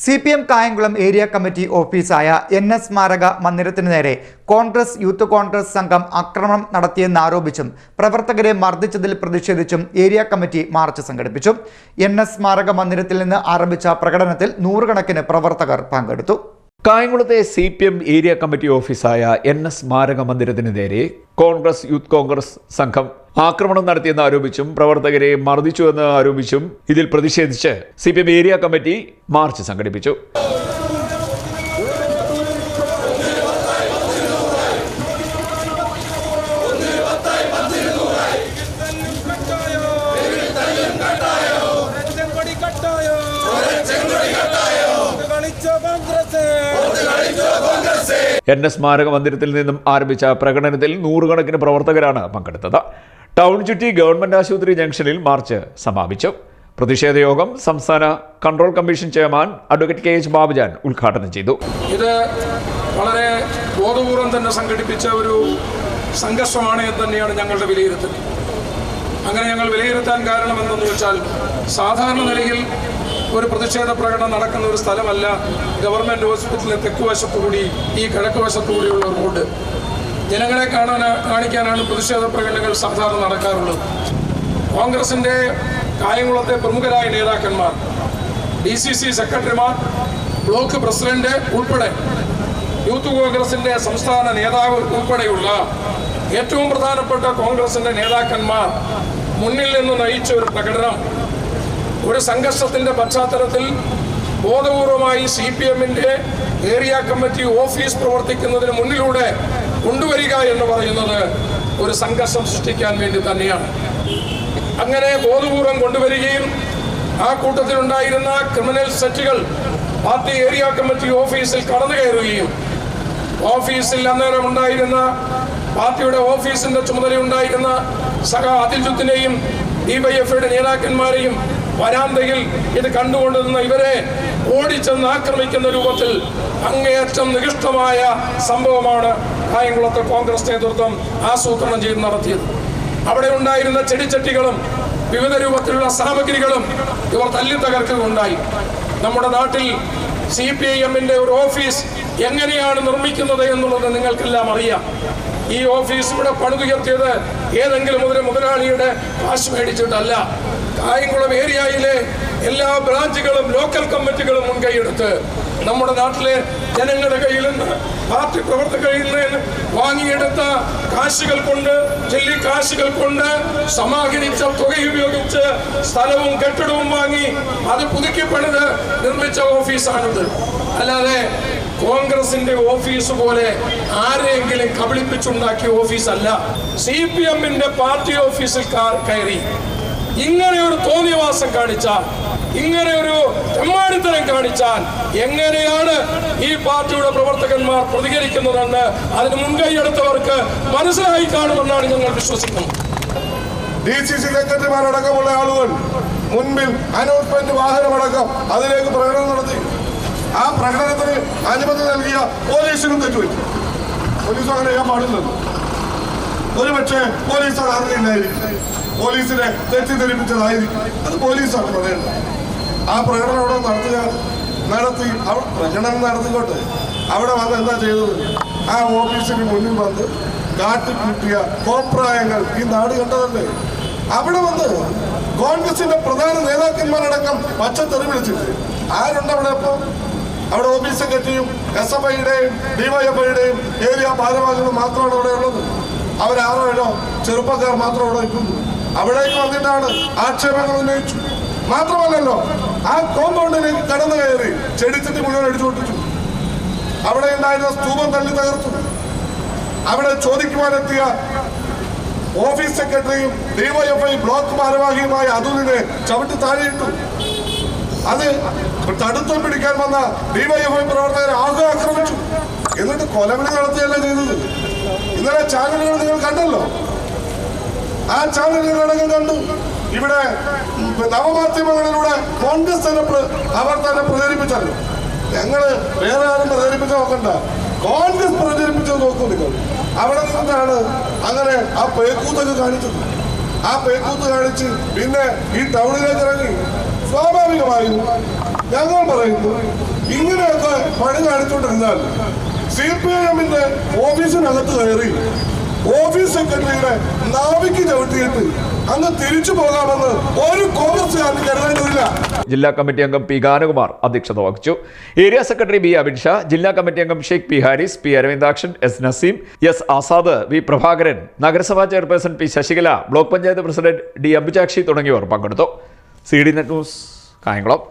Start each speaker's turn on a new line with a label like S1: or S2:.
S1: CPM Kayamkulam area committee ഓഫീസായ NS സ്മാരക മന്ദിരത്തിന് നേരെ കോൺഗ്രസ് യൂത്ത് കോൺഗ്രസ് സംഘം ആക്രമണം നടത്തിയെന്നാരോപിച്ചും പ്രവർത്തകരെ മർദ്ദിച്ചതിൽ പ്രതിഷേധിച്ചും ഏരിയ കമ്മിറ്റി മാർച്ച് സംഘടിപ്പിച്ചു. NS സ്മാരക മന്ദിരത്തിൽ നിന്ന് ആരംഭിച്ച പ്രകടനത്തിൽ നൂറുകണക്കിന് പ്രവർത്തകർ പങ്കെടുത്തു.
S2: കായംകുളത്തെ CPM ഏരിയ കമ്മിറ്റി ഓഫീസായ NS സ്മാരക മന്ദിരത്തിന് നേരെ കോൺഗ്രസ് യൂത്ത് കോൺഗ്രസ് സംഘം ആക്രമണം നടത്തിയെന്ന് ആരോപിച്ചും പ്രവർത്തകരെ മർദ്ദിച്ചുവെന്ന് ആരോപിച്ചും ഇതിൽ പ്രതിഷേധിച്ച് CPM ഏരിയ കമ്മിറ്റി മാർച്ച് സംഘടിപ്പിച്ചു. NS സ്മാരക മന്ദിരത്തിൽ നിന്നും ആരംഭിച്ച പ്രകടനത്തിൽ നൂറുകണക്കിന് പ്രവർത്തകരാണ് പങ്കെടുത്തത്. ടൗൺ ചുറ്റി ഗവൺമെന്റ് ആശുപത്രി ജംഗ്ഷനിൽ മാർച്ച് സമാപിച്ചു. പ്രതിഷേധ യോഗം സംസ്ഥാന control commission chairman advocate KH Babujan ഉദ്ഘാടനം ചെയ്തു.
S3: ഇത് വളരെ ബോധപൂർവം തന്നെ സംഘടിപ്പിച്ച ഒരു സംഘർഷമാണ് എന്ന് തന്നെയാണ് ഞങ്ങളുടെ വിലയിരുത്തൽ. അങ്ങനെ ഞങ്ങൾ വിലയിരുത്താൻ കാരണം എന്തെന്ന് വെച്ചാൽ, സാധാരണ നിലയിൽ ഒരു പ്രതിഷേധ പ്രകടനം നടക്കുന്ന ഒരു സ്ഥലമല്ല ഗവൺമെൻറ് ഹോസ്പിറ്റലിലെ തെക്കുവശത്തുകൂടി ഈ കിഴക്ക് വശത്തുകൂടിയുള്ള റോഡ്. ജനങ്ങളെ കാണിക്കാനാണ് പ്രതിഷേധ പ്രകടനങ്ങൾ സാധാരണ നടക്കാറുള്ളത്. കോൺഗ്രസിൻ്റെ കായംകുളത്തെ പ്രമുഖരായ നേതാക്കന്മാർ, DCC സെക്രട്ടറിമാർ, ബ്ലോക്ക് പ്രസിഡന്റ് ഉൾപ്പെടെ യൂത്ത് കോൺഗ്രസിൻ്റെ സംസ്ഥാന നേതാവ് ഉൾപ്പെടെയുള്ള ഏറ്റവും പ്രധാനപ്പെട്ട കോൺഗ്രസിൻ്റെ നേതാക്കന്മാർ മുന്നിൽ നിന്ന് നയിച്ച ഒരു പ്രകടനം ഒരു സംഘർഷത്തിന്റെ പശ്ചാത്തലത്തിൽ ബോധപൂർവമായി CPMന്റെ ഏരിയ കമ്മിറ്റി ഓഫീസ് പ്രവർത്തിക്കുന്നതിന് മുന്നിലൂടെ കൊണ്ടുവരിക എന്ന് പറയുന്നത് ഒരു സംഘർഷം സൃഷ്ടിക്കാൻ വേണ്ടി തന്നെയാണ്. അങ്ങനെ ബോധപൂർവം കൊണ്ടുവരികയും ആ കൂട്ടത്തിലുണ്ടായിരുന്ന ക്രിമിനൽ സെറ്റുകൾ പാർട്ടി ഏരിയ കമ്മിറ്റി ഓഫീസിൽ കടന്നു കയറുകയും ഓഫീസിൽ അന്നേരം ഉണ്ടായിരുന്ന പാർട്ടിയുടെ ഓഫീസിന്റെ ചുമതലയുണ്ടായിരുന്ന അതിൽജുത്തിനെയും DYFയുടെ നേതാക്കന്മാരെയും വരാന്തയിൽ ഇത് കണ്ടുകൊണ്ടിരുന്ന ഇവരെ ഓടിച്ചെന്ന് ആക്രമിക്കുന്ന രൂപത്തിൽ അങ്ങേയറ്റം നികൃഷ്ടമായ സംഭവമാണ് കായംകുളത്തെ കോൺഗ്രസ് നേതൃത്വം ആസൂത്രണം ചെയ്ത് നടത്തിയത്. അവിടെ ഉണ്ടായിരുന്ന ചെടിച്ചട്ടികളും വിവിധ രൂപത്തിലുള്ള സാമഗ്രികളും ഇവർ തല്ലി തകർക്കുകയുണ്ടായി. നമ്മുടെ നാട്ടിൽ CPIMന്റെ ഒരു ഓഫീസ് എങ്ങനെയാണ് നിർമ്മിക്കുന്നത് എന്നുള്ളത് നിങ്ങൾക്കെല്ലാം അറിയാം. ഈ ഓഫീസ് ഇവിടെ പണിതുയർത്തിയത് ഏതെങ്കിലും ഒരു മുതലാളിയുടെ കാശ് മേടിച്ചിട്ടല്ല. കായംകുളം ഏരിയയിലെ എല്ലാ ബ്രാഞ്ചുകളും ലോക്കൽ കമ്മിറ്റികളും മുൻകൈയെടുത്ത് നമ്മുടെ നാട്ടിലെ ജനങ്ങളുടെ കയ്യിൽ നിന്ന്, പാർട്ടി പ്രവർത്തകരിൽ നിന്ന് വാങ്ങിയെടുത്ത കാശുകൾ കൊണ്ട്, കാശുകൾ കൊണ്ട് സമാഹരിച്ച തുക ഉപയോഗിച്ച് സ്ഥലവും കെട്ടിടവും വാങ്ങി അത് പുതുക്കി പണിത് നിർമ്മിച്ച ഓഫീസാണിത്. അല്ലാതെ കോൺഗ്രസിന്റെ ഓഫീസ് പോലെ ആരെങ്കിലും കബളിപ്പിച്ചുണ്ടാക്കിയ ഓഫീസല്ല. CPMന്റെ പാർട്ടി ഓഫീസിൽ കയറി ഇങ്ങനെ ഒരു തോന്നിയവാസം കാണിച്ചാൽ, ഇങ്ങനെ ഒരു തെമ്മാടിത്തരം കാണിച്ചാൽ എങ്ങനെയാണ് ഈ പാർട്ടിയുടെ പ്രവർത്തകന്മാർ പ്രതികരിക്കുന്നതെന്ന് അതിന് മുൻകൈയെടുത്തവർക്ക് മനസ്സിലായി കാണുമെന്നാണ് ഞങ്ങൾ വിശ്വസിക്കുന്നത്.
S4: DCC സെക്രട്ടറിമാരടക്കമുള്ള ആളുകൾ മുൻപിൽ അനൗൺസ്മെന്റ് വാഹനമടക്കം അതിലേക്ക് പ്രകടനം നടത്തി. ആ പ്രകടനത്തിന് അനുമതി നൽകിയ പോലീസിനും തെറ്റുപറ്റി. പോലീസ് അങ്ങനെ ചെയ്യാൻ പാടില്ലല്ലോ. ഒരുപക്ഷെ പോലീസ് അത് അറിയില്ലായിരിക്കും, പോലീസിനെ തെറ്റിദ്ധരിപ്പിച്ചതായിരിക്കും. അത് പോലീസാണ് പറയേണ്ടത്. ആ പ്രകടനം അവിടെ നടത്തി പ്രകടനം നടത്തിക്കോട്ടെ. അവിടെ വന്ന് എന്താ ചെയ്തത്? ആ ഓഫീസിന് മുന്നിൽ വന്ന് കാട്ടിക്കൂട്ടിയ കോപ്രായങ്ങൾ ഈ നാട് കണ്ടതല്ലേ. അവിടെ വന്ന് കോൺഗ്രസിന്റെ പ്രധാന നേതാക്കന്മാരടക്കം പച്ചത്തെറി വിളിച്ചിട്ട് ആരുണ്ട് അവിടെ? അപ്പോൾ അവിടെ ഓഫീസ് സെക്രട്ടറിയും SFIയുടെയും DYFIയുടെയും ഏരിയ ഭാരവാഹികളും മാത്രമാണ് അവിടെ ഉള്ളത്. അവരാറോ ഏഴോ ചെറുപ്പക്കാർ മാത്രം അവിടെ നിൽക്കുന്നു. അവിടേക്ക് വന്നിട്ടാണ് ആക്ഷേപങ്ങൾ ഉന്നയിച്ചു. മാത്രമല്ലല്ലോ, ആ കോമ്പൗണ്ടിലേക്ക് കടന്നു കയറി ചെടിച്ചട്ടി മുഴുവൻ അടിച്ചു പൊട്ടിച്ചു. അവിടെ ഉണ്ടായിരുന്ന സ്തൂപം തള്ളി തകർത്തു. അവിടെ ചോദിക്കുവാനെത്തിയ ഓഫീസ് സെക്രട്ടറിയും DYFI ബ്ലോക്ക് ഭാരവാഹിയുമായ അതുലിനെ ചവിട്ടി താഴെയിട്ടു. അത് തടുത്തു പിടിക്കാൻ വന്ന DYFI പ്രവർത്തകരെ ആകെ ആക്രമിച്ചു. എന്നിട്ട് കൊലവിളി നടത്തിയല്ല ചെയ്തത്. ഇന്നലെ ചാനലുകൾ നിങ്ങൾ കണ്ടല്ലോ. ആ ചാനലുകളടക്കം കണ്ടു. ഇവിടെ നവമാധ്യമങ്ങളിലൂടെ കോൺഗ്രസ് അവർ തന്നെ പ്രചരിപ്പിച്ചല്ലോ. ഞങ്ങള് വേറെ ആരും പ്രചരിപ്പിച്ച് നോക്കണ്ട, കോൺഗ്രസ് പ്രചരിപ്പിച്ചത് നോക്കൂ നിങ്ങൾ. അവിടെ നിന്നാണ് അങ്ങനെ ആ പേക്കൂത്തൊക്കെ കാണിച്ചത്. ആ പേക്കൂത്ത് കാണിച്ച് പിന്നെ ഈ ടൗണിലേക്ക് ഇറങ്ങി സ്വാഭാവികമായും ഞങ്ങൾ പറയുന്നു ഇങ്ങനെയൊക്കെ പണി കാണിച്ചുകൊണ്ടിരുന്നാൽ CPIM-ന്റെ ഓഫീസിനകത്ത് കയറി ഓഫീസ് സെക്രട്ടറിയുടെ നാവിക്ക് ചവിട്ടിയിട്ട് അങ്ങ് തിരിച്ചു പോകാമെന്ന് ഒരു കോൺഗ്രസ്സുകാരന് കരുതേണ്ടതില്ല.
S2: ജില്ലാ കമ്മിറ്റി അംഗം പി ഗാനകുമാർ അധ്യക്ഷത വഹിച്ചു. Area secretary B Abin Shah, ജില്ലാ കമ്മിറ്റി അംഗം Sheikh P Haris, P Aravindakshan, S Naseem, S Azad, V Prabhakaran, നഗരസഭാ chairperson P Sasikala, block panchayat president D Ambujakshi തുടങ്ങിയവർ പങ്കെടുത്തു. CD net news, Kayamkulam.